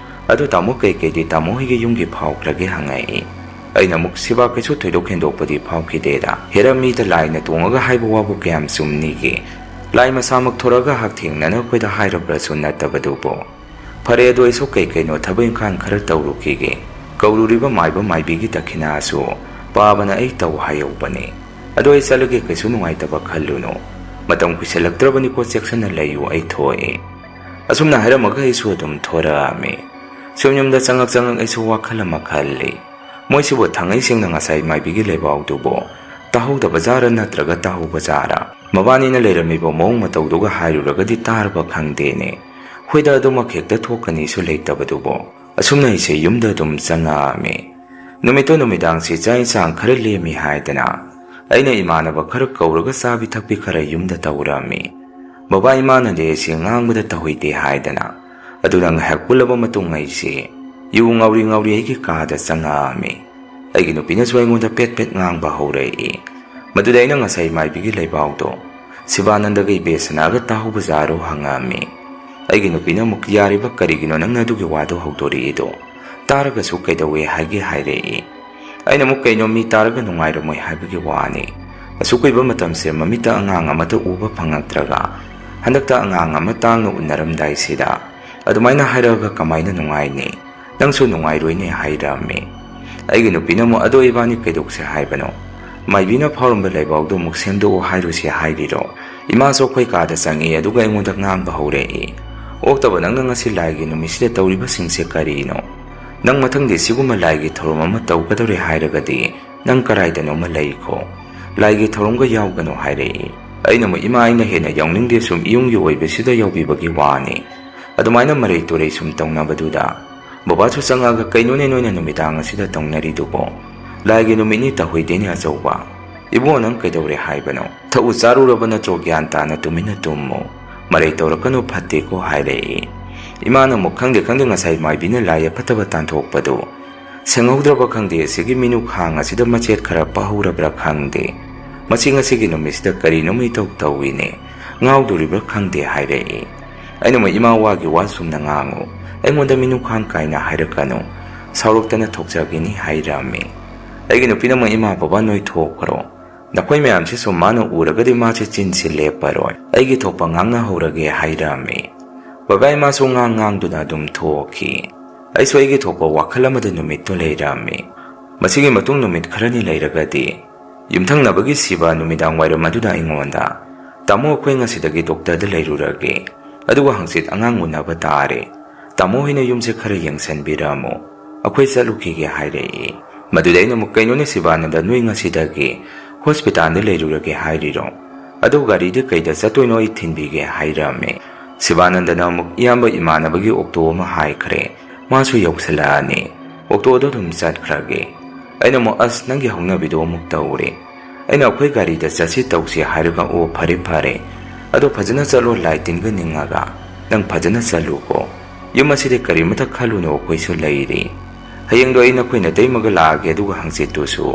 ꯑꯗꯨ ꯇꯥꯃꯣ ꯀꯩꯗꯤ ꯇꯥꯃꯣ ꯍꯣꯏꯒꯤ ꯌꯨꯝꯒꯤ ꯐꯥꯎꯈ꯭ꯔꯒꯦ ꯍꯪꯉꯛꯏ꯫ ꯑꯩꯅ ꯑꯃꯨꯛ ꯁꯤꯕꯥ ꯀꯩꯁꯨ ꯊꯣꯏꯗꯣꯛ ꯍꯦꯟꯗꯣꯛꯄꯗꯤ ꯐꯥꯎꯈꯤꯗꯦꯗ, ꯍꯦꯔ ꯃꯤꯗ ꯂꯥꯏꯅ ꯇꯣꯡꯉꯒ ꯍꯥꯏꯕ ꯋꯥꯕꯨ ꯀꯌꯥꯝ ꯆꯨꯝꯅꯤꯒꯦ? ꯂꯥꯏ ꯃꯁꯥꯃꯛ ꯊꯣꯔꯒ ꯍꯛꯊꯦꯡꯅꯅ ꯑꯩꯈꯣꯏꯗ ꯍꯥꯏꯔꯕ꯭ꯔꯁꯨ ꯅꯠꯇꯕꯗꯨꯕꯨ꯫ ꯐꯔꯦ, ꯑꯗꯣ ꯑꯩꯁꯨ ꯀꯩꯅꯣ ꯊꯕꯛ ꯏꯪꯈꯥꯡ ꯈꯔ ꯇꯧꯔꯨꯈꯤꯒꯦ, ꯀꯧꯔꯨꯔꯤꯕ ꯃꯥꯏꯕ ꯃꯥꯏꯕꯤꯒꯤ ꯗꯈꯤꯅꯥꯁꯨ ꯄꯥꯕꯅ ꯑꯩ ꯇꯧ ꯍꯥꯏꯍꯧꯕꯅꯦ꯫ ꯑꯗꯣ ꯑꯩ ꯆꯠꯂꯒꯦ, ꯀꯩꯁꯨ ꯅꯨꯡꯉꯥꯏꯇꯕ ꯈꯜꯂꯨꯅꯨ, ꯃꯇꯝ ꯀꯨꯏꯁꯜꯂꯛꯇ꯭ꯔꯕꯅꯤꯀꯣ, ꯆꯦꯛꯁꯤꯟꯅ ꯂꯩꯌꯨ, ꯑꯩ ꯊꯣꯛꯑꯦ꯫ ꯑꯁꯨꯝꯅ ꯍꯥꯏꯔꯝꯃꯒ ꯑꯩꯁꯨ ꯑꯗꯨꯝ ꯊꯣꯔꯛꯑꯝꯃꯤ꯫ ꯁꯨꯝ ꯌꯨꯝꯗ ꯆꯪꯉꯛ ꯑꯩꯁꯨ ꯋꯥꯈꯜ ꯑꯃ ꯈꯜꯂꯤ, ꯃꯣꯏꯁꯤꯕꯨ ꯊꯥꯡꯉꯩ ꯁꯦꯡꯅ ꯉꯁꯥꯏ ꯃꯥꯏꯕꯤꯒꯤ ꯂꯩꯕꯥꯎꯗꯨꯕꯨ ꯇꯥꯍꯧꯗꯕ ꯖꯥꯔ ꯅꯠꯇ꯭ꯔꯒ ꯇꯥꯍꯧꯕ ꯖꯥꯔ? ꯃꯕꯥꯅꯤꯅ ꯂꯩꯔꯝꯃꯤꯕ ꯃꯑꯣꯡ ꯃꯇꯧꯗꯨꯒ ꯍꯥꯏꯔꯨꯔꯒꯗꯤ ꯇꯥꯔꯕ ꯈꯪꯗꯦꯅꯦ, ꯍꯣꯏꯗ ꯑꯗꯨꯃꯛ ꯍꯦꯛꯇ ꯊꯣꯛꯀꯅꯤꯁꯨ ꯂꯩꯇꯕꯗꯨꯕꯨ꯫ ꯑꯁꯨꯝꯅ ꯑꯩꯁꯦ ꯌꯨꯝꯗ ꯑꯗꯨꯝ ꯆꯪꯉꯛꯑꯝꯃꯤ꯫ ꯅꯨꯃꯤꯠꯇꯣ ꯅꯨꯃꯤꯗꯥꯡꯁꯤ ꯆꯥꯛ ꯏꯟꯁꯥꯡ ꯈꯔ ꯂꯦꯝꯃꯤ ꯍꯥꯏꯗꯅ ꯑꯩꯅ ꯏꯃꯥꯟꯅꯕ ꯈꯔ ꯀꯧꯔꯒ ꯆꯥꯕꯤ ꯊꯛꯄꯤ ꯈꯔ ꯌꯨꯝꯗ ꯇꯧꯔꯝꯃꯤ꯫ ꯕꯕꯥ ꯏꯃꯥꯅꯗꯤ ꯑꯩꯁꯦ ꯉꯥꯡꯕꯗ ꯇꯧꯍꯩꯗꯦ ꯍꯥꯏꯗꯅ ꯑꯗꯨꯅ ꯉꯥꯏꯍꯥꯛ ꯄꯨꯜꯂꯕ ꯃꯇꯨꯡ ꯑꯩꯁꯦ ꯌꯨ ꯉꯥꯎꯔꯤ ꯑꯩꯒꯤ ꯀꯥꯗ ꯆꯪꯉꯛꯑꯝꯃꯤ꯫ ꯑꯩꯒꯤ ꯅꯨꯄꯤꯅꯁꯨ ꯑꯩꯉꯣꯟꯗ ꯄꯦꯠ ꯉꯥꯡꯕ ꯍꯧꯔꯛꯏ꯫ ꯃꯗꯨꯗ ꯑꯩꯅ ꯉꯁꯥꯏ ꯃꯥꯏꯕꯤꯒꯤ ꯂꯩꯕꯥꯎꯗꯣ ꯁꯤꯕꯥꯅꯟꯗꯒ ꯏꯕꯦꯁꯅꯥꯒ ꯇꯥꯍꯧꯕꯖꯥꯔꯣ ꯍꯪꯉꯝꯃꯤ꯫ ꯑꯩꯒꯤ ꯅꯨꯄꯤꯅ ꯑꯃꯨꯛ ꯌꯥꯔꯤꯕ ꯀꯔꯤꯒꯤꯅꯣ ꯅꯪꯅ ꯑꯗꯨꯒꯤ ꯋꯥꯗꯣ ꯍꯧꯗꯣꯔꯛꯏꯗꯣ? ꯇꯥꯔꯒꯁꯨ ꯀꯩꯗꯧꯋꯦ ꯍꯥꯏꯒꯦ ꯍꯥꯏꯔꯛꯏ꯫ ꯑꯩꯅ ꯑꯃꯨꯛ ꯀꯩꯅꯣ ꯃꯤ ꯇꯥꯔꯒ ꯅꯨꯡꯉꯥꯏꯔꯝꯃꯣꯏ ꯍꯥꯏꯕꯒꯤ ꯋꯥꯅꯤ, ꯑꯁꯨꯛ ꯀꯨꯏꯕ ꯃꯇꯝꯁꯦ ꯃꯃꯤꯠꯇ ꯑꯉꯥꯡ ꯑꯃꯠꯇ ꯎꯕ ꯐꯪꯉꯛꯇ꯭ꯔꯒ ꯍꯟꯗꯛꯇ ꯑꯉꯥꯡ ꯑꯃ ꯇꯥꯡꯅ ꯎꯅꯔꯝꯗꯥꯏꯁꯤꯗ ꯑꯗꯨꯃꯥꯏꯅ ꯍꯥꯏꯔꯛꯑꯒ ꯀꯃꯥꯏꯅ ꯅꯨꯡꯉꯥꯏꯅꯤ? ꯅꯪꯁꯨ ꯅꯨꯡꯉꯥꯏꯔꯣꯏꯅꯦ ꯍꯥꯏꯔꯝꯃꯤ꯫ ꯑꯩꯒꯤ ꯅꯨꯄꯤꯅ ꯑꯃꯨꯛ ꯑꯗꯣ ꯏꯕꯥꯅꯤ ꯀꯩꯗꯧꯁꯦ ꯍꯥꯏꯕꯅꯣ? ꯃꯥꯏꯕꯤꯅ ꯐꯥꯎꯔꯝꯕ ꯂꯩꯕꯥꯎꯗꯣ ꯑꯃꯨꯛ ꯁꯦꯝꯗꯣꯛꯑꯣ ꯍꯥꯏꯔꯨꯁꯤ ꯍꯥꯏꯔꯤꯔꯣ?ꯏꯃꯥꯁꯨ ꯑꯩꯈꯣꯏ ꯀꯥꯗ ꯆꯪꯉꯤ, ꯑꯗꯨꯒ ꯑꯩꯉꯣꯟꯗ ꯉꯥꯡꯕ ꯍꯧꯔꯛꯏ꯫ ꯑꯣꯛꯇꯕ ꯅꯪꯅ ꯉꯁꯤ ꯂꯥꯏꯒꯤ ꯅꯨꯃꯤꯠꯁꯤꯗ ꯇꯧꯔꯤꯕꯁꯤꯡꯁꯦ ꯀꯔꯤꯅꯣ? ꯅꯪ ꯃꯊꯪꯗꯤ ꯁꯤꯒꯨꯝꯕ ꯂꯥꯏꯒꯤ ꯊꯧꯔꯝ ꯑꯃ ꯇꯧꯒꯗꯧꯔꯦ ꯍꯥꯏꯔꯒꯗꯤ ꯅꯪ ꯀꯔꯥꯏꯗꯅꯣꯃ ꯂꯩꯈꯣ, ꯂꯥꯏꯒꯤ ꯊꯧꯔꯝꯒ ꯌꯥꯎꯒꯅꯨ ꯍꯥꯏꯔꯛꯏ꯫ ꯑꯩꯅ ꯑꯃꯨꯛ ꯏꯃꯥ ꯑꯩꯅ ꯍꯦꯟꯅ ꯌꯥꯎꯅꯤꯡꯗꯦ, ꯁꯨꯝ ꯏꯌꯨꯡꯒꯤ ꯑꯣꯏꯕꯁꯤꯗ ꯌꯥꯎꯕꯤꯕꯒꯤ ꯋꯥꯅꯤ꯫ ꯑꯗꯨꯃꯥꯏꯅ ꯃꯔꯩ ꯇꯨꯔꯩ ꯁꯨꯝ ꯇꯧꯅꯕꯗꯨꯗ ꯕꯕꯥꯁꯨ ꯆꯪꯉꯛꯑꯒ ꯀꯩꯅꯣꯅꯦ ꯅꯣꯏꯅ ꯅꯨꯃꯤꯗꯥꯡ ꯑꯁꯤꯗ ꯇꯧꯅꯔꯤꯗꯨꯕꯣ? ꯂꯥꯏꯒꯤ ꯅꯨꯃꯤꯠꯅꯤ ꯇꯧꯍꯩꯗꯦꯅꯦ ꯑꯆꯧꯕ꯫ ꯏꯕꯨꯡꯉꯣ ꯅꯪ ꯀꯩꯗꯧꯔꯦ ꯍꯥꯏꯕꯅꯣ? ꯊꯛꯎ ꯆꯥꯔꯨꯔꯕ ꯅꯠꯇ꯭ꯔꯣ? ꯒ꯭ꯌꯥꯟ ꯇꯥꯅ ꯇꯨꯃꯤꯟꯅ ꯇꯨꯝꯃꯨ, ꯃꯔꯩ ꯇꯧꯔꯛꯀꯅꯨ, ꯐꯠꯇꯦꯀꯣ ꯍꯥꯏꯔꯛꯏ꯫ ꯏꯃꯥꯅ ꯑꯃꯨꯛ ꯈꯪꯗꯦ ꯉꯁꯥꯏ ꯃꯥꯏꯕꯤꯅ ꯂꯥꯏ ꯑꯐꯠꯇꯕ ꯇꯥꯟꯊꯣꯛꯄꯗꯨ ꯁꯦꯡꯍꯧꯗ꯭ꯔꯕ ꯈꯪꯗꯦ, ꯑꯁꯤꯒꯤ ꯃꯤꯅꯨ ꯈꯥꯡ ꯑꯁꯤꯗ ꯃꯆꯦꯠ ꯈꯔ ꯄꯥꯍꯧꯔꯕ꯭ꯔꯥ ꯈꯪꯗꯦ, ꯃꯁꯤ ꯉꯁꯤꯒꯤ ꯅꯨꯃꯤꯠꯁꯤꯗ ꯀꯔꯤꯅꯣꯃ ꯏꯇꯧ ꯇꯧꯏꯅꯦ, ꯉꯥꯎꯗꯣꯔꯤꯕ꯭ꯔꯥ ꯈꯪꯗꯦ ꯍꯥꯏꯔꯛꯏ꯫ ꯑꯩꯅ ꯑꯃꯨꯛ ꯏꯃꯥ ꯋꯥꯒꯤ ꯋꯥ ꯆꯨꯝꯅ ꯉꯥꯡꯉꯨ, ꯑꯩꯉꯣꯟꯗ ꯃꯤꯅꯨꯈꯥꯡ ꯀꯥꯏꯅ ꯍꯥꯏꯔꯛꯀꯅꯨ, ꯁꯥꯎꯔꯛꯇꯅ ꯊꯣꯛꯆꯒꯅꯤ ꯍꯥꯏꯔꯝꯃꯤ꯫ ꯑꯩꯒꯤ ꯅꯨꯄꯤꯅ ꯑꯃꯨꯛ ꯏꯃꯥ ꯕꯕꯥ ꯅꯣꯏ ꯊꯣꯛꯈ꯭ꯔꯣ, ꯅꯈꯣꯏ ꯃꯌꯥꯝꯁꯤ ꯁꯨꯝ ꯃꯥꯅ ꯎꯔꯒꯗꯤ ꯃꯥꯁꯦ ꯆꯤꯟꯁꯤ ꯂꯦꯞꯄꯔꯣꯏ, ꯑꯩꯒꯤ ꯊꯣꯛꯄ ꯉꯥꯡꯅꯍꯧꯔꯒꯦ ꯍꯥꯏꯔꯝꯃꯤ꯫ ꯕꯕꯥ ꯏꯃꯥꯁꯨ ꯉꯥꯡꯗꯨꯅ ꯑꯗꯨꯝ ꯊꯣꯛꯈꯤ꯫ ꯑꯩꯁꯨ ꯑꯩꯒꯤ ꯊꯣꯛꯄ ꯋꯥꯈꯜ ꯑꯃꯗ ꯅꯨꯃꯤꯠꯇꯨ ꯂꯩꯔꯝꯃꯤ꯫ ꯃꯁꯤꯒꯤ ꯃꯇꯨꯡ ꯅꯨꯃꯤꯠ ꯈꯔꯅꯤ ꯂꯩꯔꯒꯗꯤ ꯌꯨꯝꯊꯪꯅꯕꯒꯤ ꯁꯤꯕ ꯅꯨꯃꯤꯗꯥꯡ ꯋꯥꯏꯔꯝ ꯑꯗꯨꯗ ꯑꯩꯉꯣꯟꯗ ꯇꯥꯃꯣ ꯑꯩꯈꯣꯏ ꯉꯁꯤꯗꯒꯤ ꯗꯣꯛꯇꯔꯗ ꯂꯩꯔꯨꯔꯒꯦ, ꯑꯗꯨꯒ ꯍꯪꯆꯤꯠ ꯑꯉꯥꯡ ꯎꯅꯕ ꯇꯥꯔꯦ, ꯇꯥꯃꯣ ꯍꯣꯏꯅ ꯌꯨꯝꯁꯦ ꯈꯔ ꯌꯦꯡꯁꯟꯕꯤꯔꯝꯃꯣ, ꯑꯩꯈꯣꯏ ꯆꯠꯂꯨꯈꯤꯒꯦ ꯍꯥꯏꯔꯛꯏ꯫ ꯃꯗꯨꯗ ꯑꯩꯅ ꯑꯃꯨꯛ ꯀꯩꯅꯣꯅꯦ ꯁꯤꯕꯥꯅꯟꯗ ꯅꯣꯏ ꯉꯁꯤꯗꯒꯤ ꯍꯣꯁꯄꯤꯇꯥꯜꯗ ꯂꯩꯔꯨꯔꯒꯦ ꯍꯥꯏꯔꯤꯔꯣ? ꯑꯗꯨ ꯒꯥꯔꯤꯗꯤ ꯀꯩꯗ ꯆꯠꯇꯣꯏꯅꯣ? ꯑꯩ ꯊꯤꯟꯕꯤꯒꯦ ꯍꯥꯏꯔꯝꯃꯤ꯫ Sibanandana amuk iyamba imanabagi okto ama haikre masu yauksalaani okto dum chatkrage aina mo as nangi hongnabido amuk taure aina akhoi gari da chasi tausi hairaga o phare ado phajana chalo lighting ga ningaga nang phajana chalu ko yum aside kari mata khalu no koisu leiri hayeng do aina khoina deimaga laage duga hangse tu su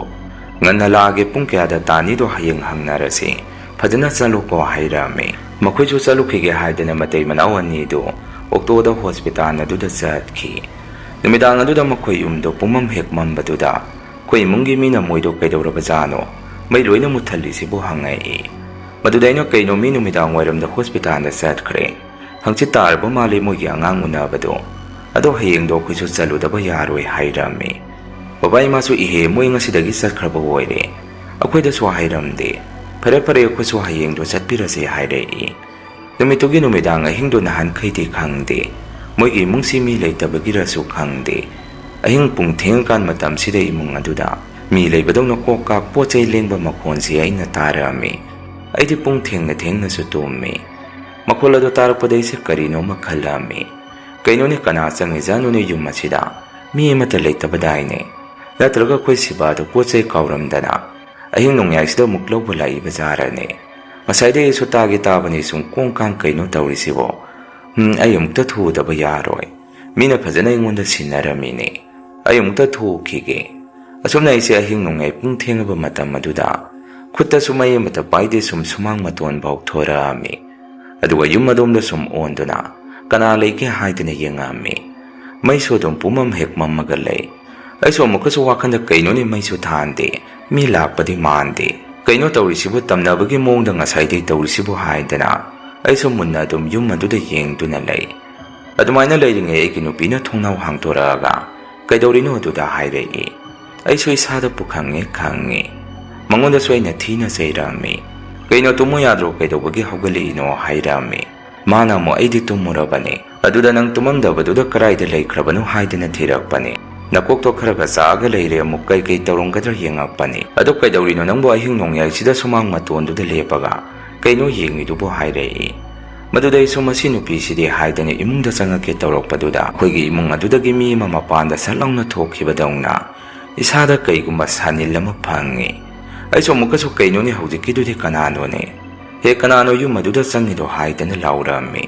nganna laage pung kya da tani do hayeng hangnarase phajana chalu ko hairame makhoi chu chalu khige haidana matei manawani do okto da hospital adu da chatki nimidang adu da makhoi umdo pumam hek mambadu da khoi mungi mina moido kaidora bajano mai loina muthali sibu hangai madudaino kaino mi numidang wairam da hospital da chatkre hangchi tarba mali mogi angang unabado ado hayeng do khoisu chalu da ba yaroi hairame babai masu ihe moi ngasidagi chatkraba woire akhoi da so hairamde pare khoisu hayeng do chatpirase hairei numitugi numidang ahing do nahan khaiti khangde moigi mungsi mi leitabagi rasu khangde ahing pung thengkan matam sida imung aduda mi leibadong na kokak pochai lengba makhon si aina tarame aidi pung thengna su tumme makhola do tarakpadai se karino makhalame kaino ne kana changi janu ne yum masida mi mata leitabadaine natraga khoi siba do pochai kauramdana ahing nongyai sida muklo bulai bazarane masaide su tagi tabani sum kongkang kaino taurisibo ayumta thu da bayaroi mina phajana ingonda sinaramine ayumta thu khige asumna ise ahing nongai pung thengaba matam aduda khutta sumai mata paide sumang maton bau thorami aduga yum adom da sum onduna kana leike haidena yengami mai so dom pumam hek mammaga lei aiso mukasu wakhanda kaino ni mai so thande mi lakpadi mande kaino tawrisibu tamnabagi mongda ngasai dei tawrisibu haidena aiso munna dum yum aduda yengduna lei adumaina leiringe eki nupina thongnau hangtoraga kaidorino aduda hairei aiso isada pukhange khange mangonda soina thina seirami kaino tumu yadro kaidobagi haugali no hairami mana mo aidi tumurabane aduda nang tumamdabaduda karaida leikrabanu haidena thirakpane nakokto kharaga saga leire amuk kai tawronggadra yengakpane adu kaidorino nangbo ahing nongyai sida sumang matonduda lepaga kaino yengidubo hairei madudai somasi nupi sidi haidena imungda changake tawrokpaduda khoigi imung adudagi mi ma mapanda salangna thokhibadongna isada kaigumba sanil ama phangi aiso mukasu kaino ni hojikidudi kanano ne he kanano yu maduda changido haidena laurami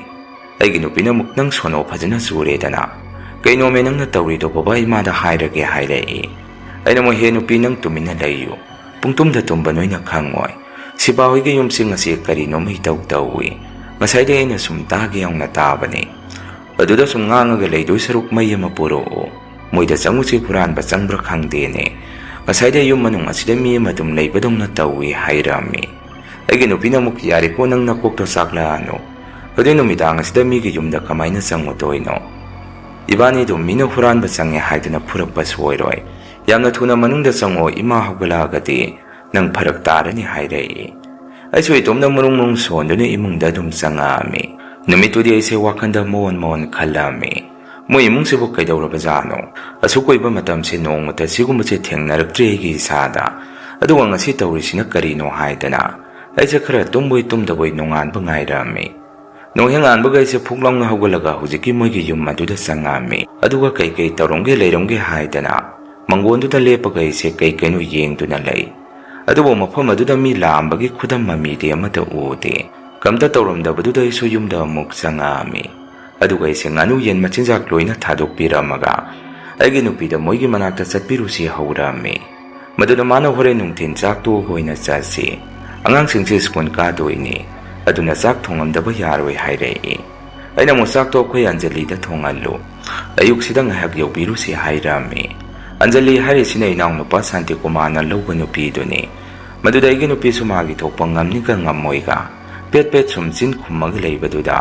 aigi nupina muknang sono phajana suredana kaino me nangna tawrido baba imada hairage hairei aina mo he nupi nang tumina leiyu pungtumda tumba noina khangoi siba hoige yumsing asi karino mai tawi ngasai de aina sum tagi yongna tabani aduda sum ngangaga leidoi saruk mai ama puro moida changusi puran ba changbra khangdene ngasai de yum manung asida mi madum leibadongna tawi hairami aigi nupina muk yari ko nang nakokto sakla ano adu numidang asida mi gi yumda kamaina changutoino ibani dum mina huran ba change haidena phurak ba soiroi yamna thuna manungda chango ima haugalagati nang pharak tarani hairei aiso itomna murung sondune imungda dum changami numitudi aise wakanda mon khalami mo imung sibo kaidawra bajano asukoiba matam se nongmata sigumase thengnaraktre gi sada aduwa ngasi tawrisina karino haidana aise khara tumboi tumdaboi nongan bangairami nonghengan bagaise phuklang hawgalaga hujiki moigi yum aduda changami aduga kai tawrongge leirongge haidana mangonduda lepaga ise kaino yengduna lei adubo mafam aduda mi lambagi khudam mamide amata ude kamta tawramdabaduda isu yumda muk changami aduga ise nganu yen machinjak loina thadok piramaga aigi nupida moigi manakta chatpirusi haurami maduda mana hore nungthin chak to hoina chasi angang singse skon ka doini aduna chak thongamdaba yaroi hairei aina mo chak to khoi anjali da thongallo ayuk sidang hak yobirusi hairami anjali hari sinai nang nupa santi kumana logo nupi duni maduda igi nupi sumagi thokpang ngamni ka ngamoiga pet sumchin khumag leibaduda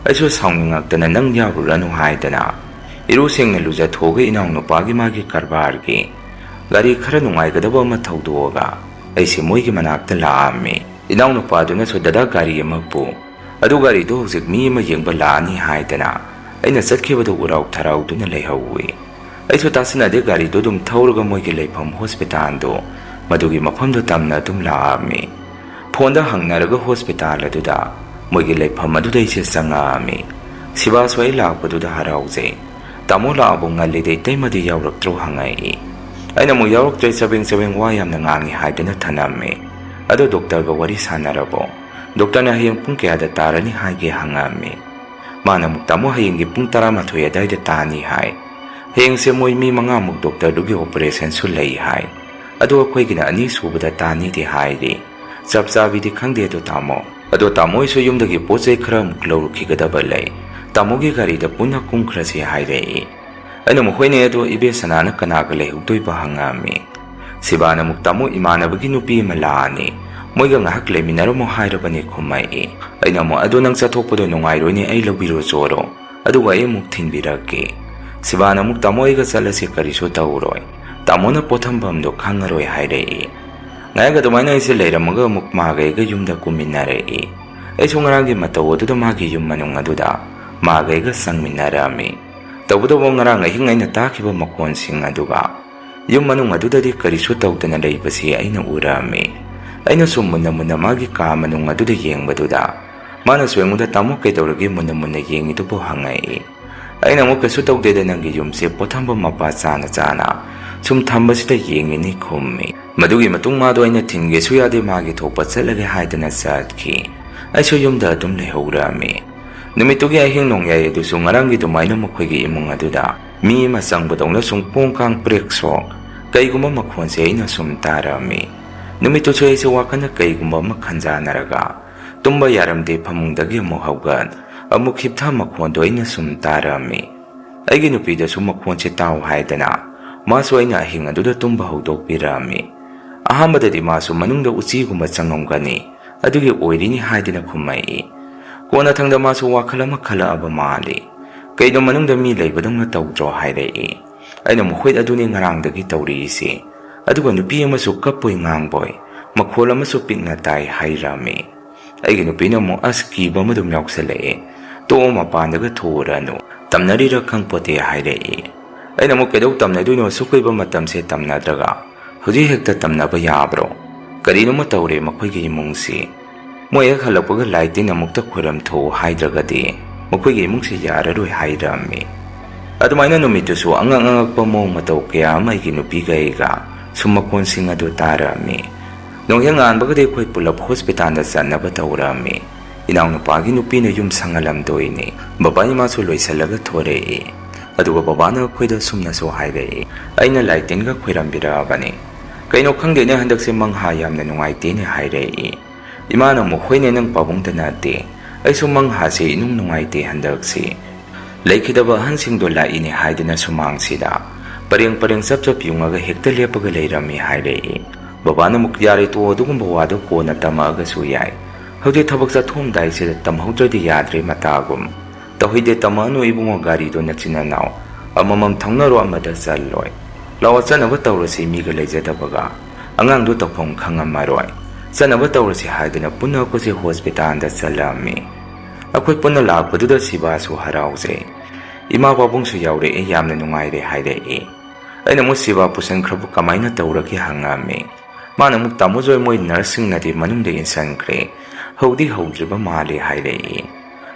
aiso saungingak tana nang yaruranu haidana iru sengna luja thoge inang nupagi magi karbargi gari khara nungai gadaba ma thaudoga aisi moigi manakta laami inang nupaduna so dada gari amapu adu gari do hojik mi ma yengba laani haidana aina chatkibadu urau tharau duna leihawi aiso tasina de gari do dum thaurga moigi leifam hospital do madugi mafam do tamna dum laami phonda hangnaraga hospital aduda Moigi leifam adudai sangami. Sibasu ay lakpaduda harauzay. Tamo laabong ngalide taymadi yawraktro hangai. Ay na mo yawraktre sabing wayam na ngangi haidana tanami. Ado doktor ga wari sanarabo. Doktor na hayang pung kaya datara ni haigi hangami. Mana mugtamo hayang ipung taramatoy aday datani hay. Hayang si mo'y mi mga mug doktor dugi operasyon sulay hay. Ado ako'y ginaani subada tani di hayri. Sabsabi di kang dito tamo. Ado tamo iso yung dagi po sa ikram kloro kikadabalay. Tamo gi gari da punya kung krasi hayri. Ano mo huwag niya ito ibe sanana kanagalay hugdoy bahangami. Siba na mugtamo imana baginupi malaani. Mo'y gang haklay minaro mo hayra ni kumay. Ay na mo ado nang sa topo do nung ayro ni ay labiro zoro. Ado ay mugtin biraki. Siba na mugtamo ay kasala si kariso tauroy. Tamo na potambam do kangaroy hayri. Ngaya ka tumay na isilay ramaga mukmagay ka yung da kuminari. Ay sungaragi matawo do magi yung manong aduda. Magay ka sang minarami. Tabo do mong ngarang ay hingay nataki ba makonsing aduga. Yung manong aduda di kariso tawag na laybasi ay naurami. Ay nasumun na muna magi ka manong aduda yeng baduda. Manasweng mo da tamo kay tawragi muna yeng ito po hangay. Ay namo kasutawag deda ng giyum si potambam mapasana sana. Sumtamba sida yeng ni kumi. Madugi matung mado ay natingge suya di magi topat sa lagay hayda na sadki. Ay suyum da atum lehurami. Numitugi ay hingnong yaya do sungarang gitumay na makwigi imong aduda. Mi masang batong na sungpong kang preksok. Kay gumamakwan siya ay nasumtarami. Numito siya ay sawakan na kay gumamakhanza naraga. Tumba yaramde pamungdagi mo hawgan. Amuk hipta makwan do ay nasumtarami. Ay ginupida sumakwan si tao hayda na. Maso ay nahing aduda tumba hawdok pirami. Ahamada di maso manung da usi gumatsangong gani. Adugi oiri ni hayda na kumay. Kung natang da maso wakala makala aba mali. Kay do manung da milay badang natawdro hayday. Ay namukhwit adu ni ngarang dagi tawri isi. Aduga nupi maso kapoy ngangboy. Makhula maso pinatay hayrami. Ay ginupi na mo aski ba madumlaw sa lae. Tuo mapandaga tuura no. Tamnarira kang pote hayday. Ay namu kadaw tamna do no sukoy ba matam se tamna draga. Huji hekta tamna ba yabro. Karino matawri makoy gimong si. Mo'y halapag lighting na mukta kuram to hydra di. Makoy gimong si yara ro'y hydrami. At may na numito so ang pa mo mataw kaya may ginupigay ka. Sumakonsing nga do tarami. Nung yangan baga di ko'y pulap hospital na saan na batawrami. Inaw na pa ginupi na yung sangalam do ini. Babay masuloy sa lagatore At bababa na ko'y da sumna so hydra ay na lighting ka ko'y rambira ba ni. Kay no kang di na handag si manghayam na nung ay tini hydra Imana mo huwag na ng pabungta nati ay sumanghasi inong nungay ti handag si. Laikidaba hansing dola ini hayda na sumang sila. Parang sapsap yung aga hektalya pagalay rami hayda Baba na mukyari tuwa kung bawado ko na tama aga suyay. Hawdi tabag sa tum dahil sila tamahudra di yadre matagom. Tahoy di tama no ibong agari doon na sinanaw. Amamamtang na ro ang madasaloy. Lawat sa nabatawro si migalay sa tabaga. Angang do tapong kangamaroy. Sa nabatawro si hayda na puno ko si hospital da salami. Ako'y punala ko doon si baso harawze. Imapabong suyawre yam na nungayre hayda Ay namu si bapusan krabo kamay na tawra ki hangami. Mana mukta mo zoy mo'y nursing na di manung da insan kre. Hawdi ba mali hayda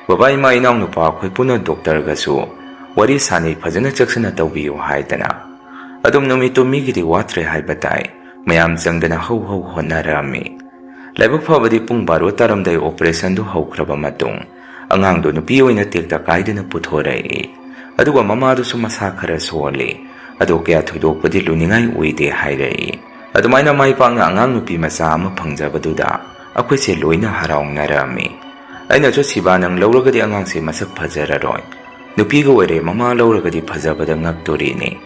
Babae mainaw no pa ako'y puno doktor gaso. Wari sanay pazana chaksa na tawbiyo hayda na. Adum numito migiti watre haybatay. Mayam sang da na haw honarami. Laibag pa ba di pong baro taramday operasyon do hawkraba matong. Angang do nupiyoy na tikta kahit na puthoray Aduga mamado sumasakara soli. Adu kaya tudok pa di luningay uide hayray. Adu may na may pa nga angang nupi masama pangjaba duda. Ako'y si loy na harawang narami. Ay na si ba nang lauraga di angang si masak pazararoy. Nupi gawere mama lauraga di pazabada ngagturini.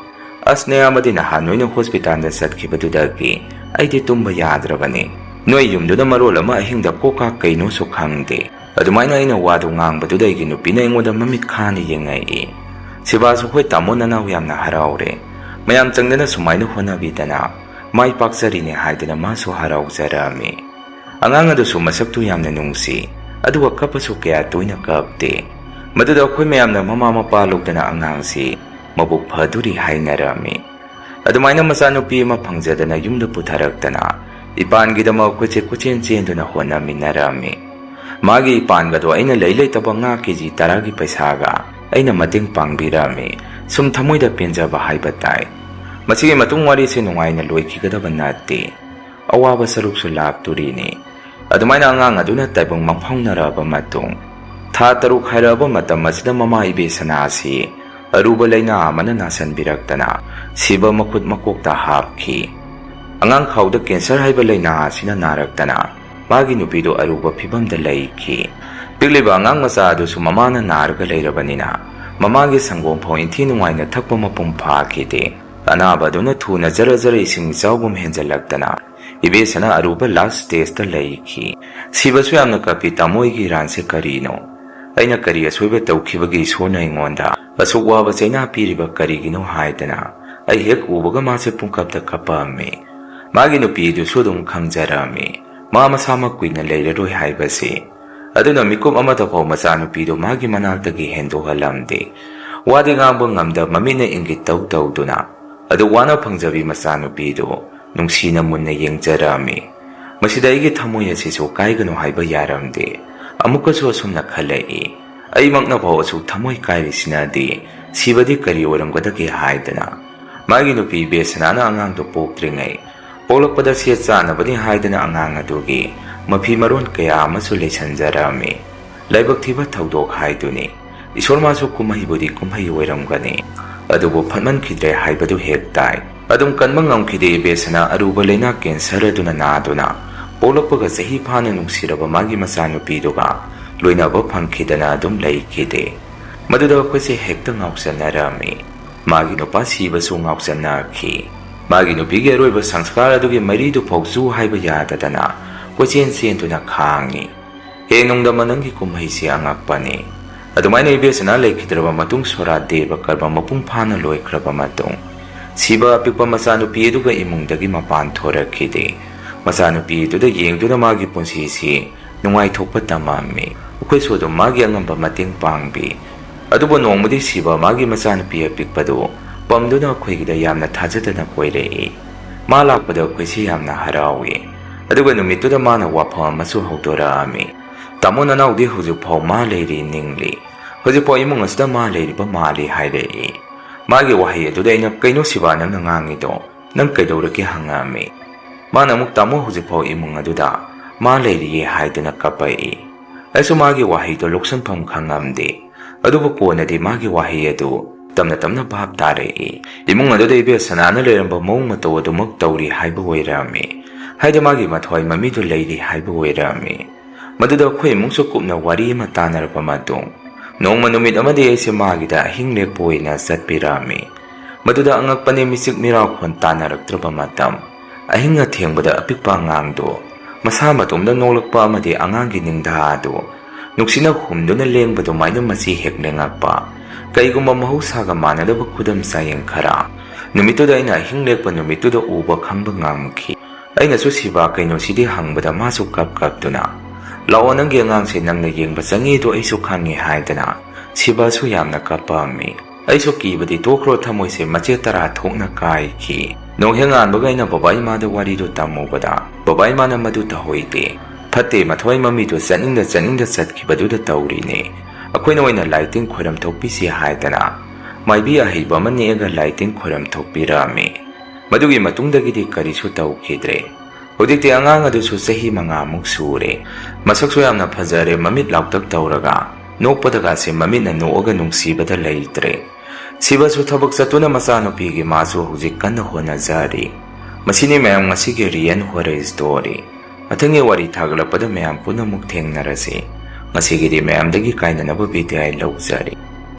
As na yama din na hanoy ng hospital na satki ba dudagi ay di tumba yadra ba ni. Noy yung doon na marola maahing da ko kakay no so kangde. At umay na inawado ngang ba doon ay ginupi na yung wada mamikani yung ay Si baso ko'y tamo na nawiyam na harawre. Mayam tang na sumay na hunabita na. May paksari ni hayda na maso haraw sa rami. Ang nga do sumasakto yam na nungsi. At wag kapasok kaya to'y nakapte. Madudaw ko'y mayam na mamamapalog na na angang si. Mabukpaduri hay na rami. At umay na masano pi mapangjada na yung naputarak na. Ipaan gida mga kutsi-kutsin do na ho namin narami. Magi ipangado aina leitaba nga keji 10 gi paisaga aina mating pangbirami sum thamoida penjaba haiba tai. Masigi matung wari se nungaina loikigadaba nate. Awaba saruksu lakturini. Adumaina angang aduna taibong mangphaunaraba matung tha 3 hairaba matam masida mama ibesana asi aruba laina amana nasanbiraktana siba makhut makokta hapki. Angang khauda cancer haiba laina asina naraktana magi nupido aruba phibamda laiki. Pigliba angang masa adu su mamana narga leirabanina mamagi sangom phau inthi nungaina thakpa mapum phakide. Anaba duna thuna jara jara ising jawbum henjalaktana ibesana aruba last stage ta laiki. Sibasu yamna kapi tamoi gi ranse karino. Aina kari asoiba tawkhibagi isona ingonda asuk waba chaina piriba karigino haidana ai hek ubaga mase pungkapta kapame. Magi nupi du sudum khangjarami ma masama kuina leiraroi haibase. Aduna mikum amata phaw macha nupi do magi manaktagi hendo halamde. Wadi ngangba ngamda mamina ingit tawduna adu wana phangjabi macha nupi do nungsina munna yengjarami. Masida igi thamoi asisu kaigano haiba yaramde. Amukasu asumna khalai ai makna phaw asu thamoi kairisina sibadi kari oramgadagi haidana magi nupi besanana angang do poktringai polakpada sia chanabani haidana angang adugi mafi maron kaya amasu leisanjarami laibak thiba thaudok haiduni isor masu kumai budi kumai oramgani adubu phanman khidre haibadu hektai adum kanmang ngamkhide besana aruba leina cancer aduna naduna polakpaga sahi phana nungsiraba magi macha nupi doga loinaba phangkhidana adum laikide maduda khose hekta ngausanarami magi nupa sibasu ngausanakhi magi nupigi aroiba sanskar adugi maridu phoksu haiba yadadana kochen sentuna khangi he nongda manangi kumhaisi angakpani adumaina ibesana laikhidraba matung sora deva karba mapung phana loikraba matung siba apikpa macha nupi aduga imungdagi mapan thorakhide macha nupi aduda yengduna magi punsisi nungai thokpa tamami ukhoi sodum magi angamba mating pangbi adubo nongmadi siba magi macha nupi apikpado pamduna khoigida yamna thajadana koirei ma lakpada khoisi yamna harawi aduga numituda mana wapha masu hokdorami tamona naudi huju phaw ma leiri ningli huju phaw imung asda ma leiri ba mali hairei magi wahi aduda ina kaino siba nang ngangi do nang kaidoraki hangami mana muk tamo huju phaw imung aduda ma leiri haidana kapai asu magi wahi do loksan pham khangamde adubu konadi magi wahi adu tamna bhab tare imung adu dei be sanana leramba mong mato adu mak tawri haiba oirami haida magi mathoi mami du leiri haiba oirami maduda khoi mungsu kupna wari ma tanarpa matung nongma numit amadi aise magi da hingle poina satpirami maduda angakpane misik miraw khon tanaraktrupa matam ahinga thengbada apikpa ngangdo masa matumda nolakpa amadi angangi ningda adu nuksina humduna lengbado maina masi heklengakpa kaigumba mahusaga manadaba khudam sayeng khara numituda aina hinglekpa numituda uba khangba ngamki aina su siba kaino sidi hangbada masu kaptuna lao nangi angangse nangna yengba changi do aisu khangi haidana siba su yamna kapami aisu kibadi tokro thamoise mache tara thokna kai ki nonghengan bagaina babai ma da wari do tamobada babai ma na madu ta hoite phate mathoi mami do chaninda satkibadu da taurine akoina oina lighting khoram thokpisi haidana maibi ahiba manega lighting khoram thokpirami madugi matungdagidi karisu tawkhidre hodikte angang adu su sahi manga muk sure masakso yamna phajare mamit lauktak tawraga nokpadaga se mamit na nooga nungsibada leitre siba su thabak satuna masano pigi masu hujik kanna hona jari masini mayam ngasigi rian hore story athangi wari thaglapada mayam puna muk thengnarase ngasigidi mayam dagi kainanaba bidai laujari